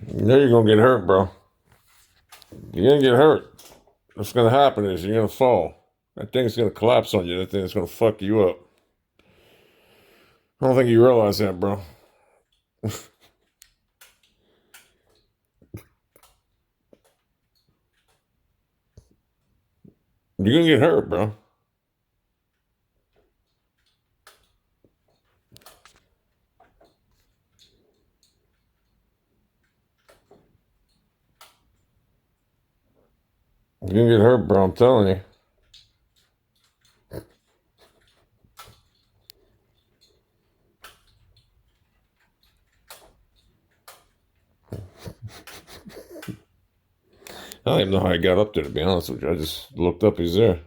You know you're gonna get hurt, bro. You're gonna get hurt. What's gonna happen is you're gonna fall. That thing's gonna collapse on you. That thing's gonna fuck you up. I don't think you realize that, bro. You're gonna get hurt, bro. You're gonna get hurt, bro. I'm telling you. I don't even know how I got up there, to be honest with you. I just looked up. He's there.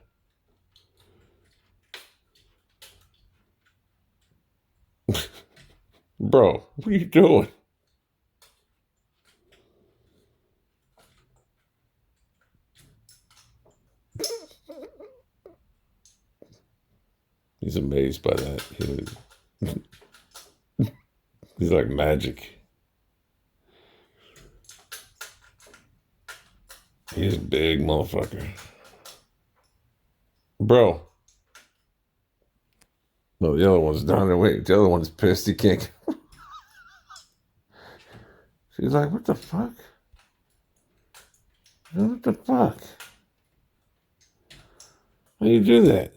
Bro, what are you doing? He's amazed by that. He's like magic. He's a big motherfucker. Bro. No, the other one's down there. Wait, the other one's pissed. He can't. She's like, what the fuck? What the fuck? How do you do that?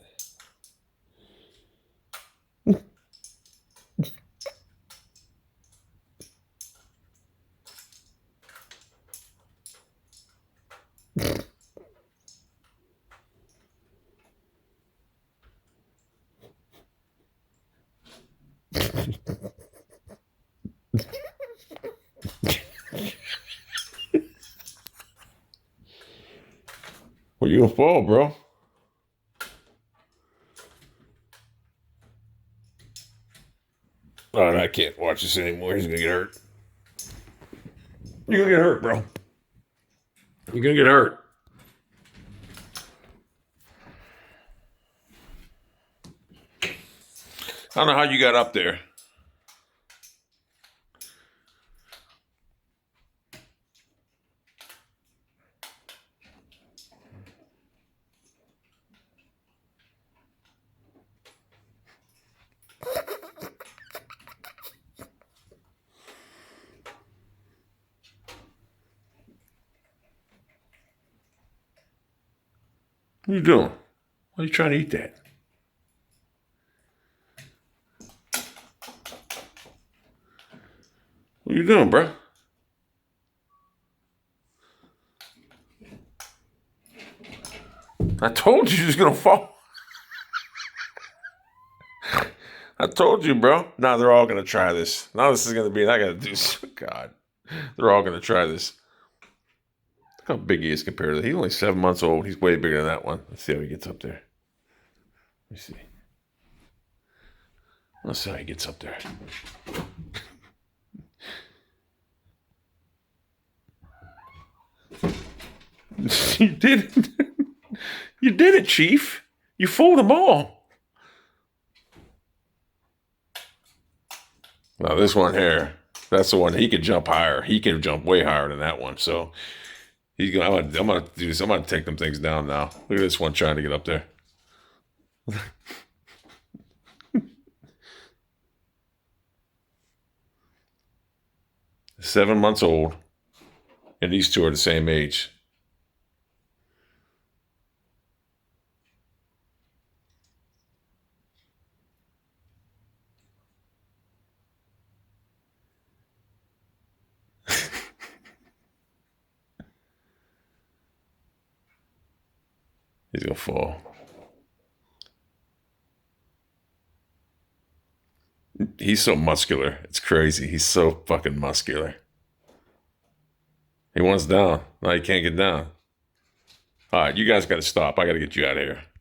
Well, you gonna fall, bro. All right, I can't watch this anymore. He's gonna get hurt. You're gonna get hurt, bro. You're gonna get hurt. I don't know how you got up there. What are you doing? Why are you trying to eat that? What are you doing, bro? I told you was gonna fall. I told you, bro. Now they're all gonna try this. Now this is gonna be. I gotta do. God, they're all gonna try this. Look how big he is compared to. He's only 7 months old. He's way bigger than that one. Let's see how he gets up there. Let me see. Let's see how he gets up there. You did it. You did it, Chief. You fooled them all. Now this one here, that's the one he could jump higher. He can jump way higher than that one. So he's gonna. I'm gonna do this. I'm gonna take them things down now. Look at this one trying to get up there. 7 months old, and these two are the same age. He's gonna fall. He's so muscular. It's crazy. He's so fucking muscular. He wants down. Now he can't get down. All right, you guys got to stop. I got to get you out of here.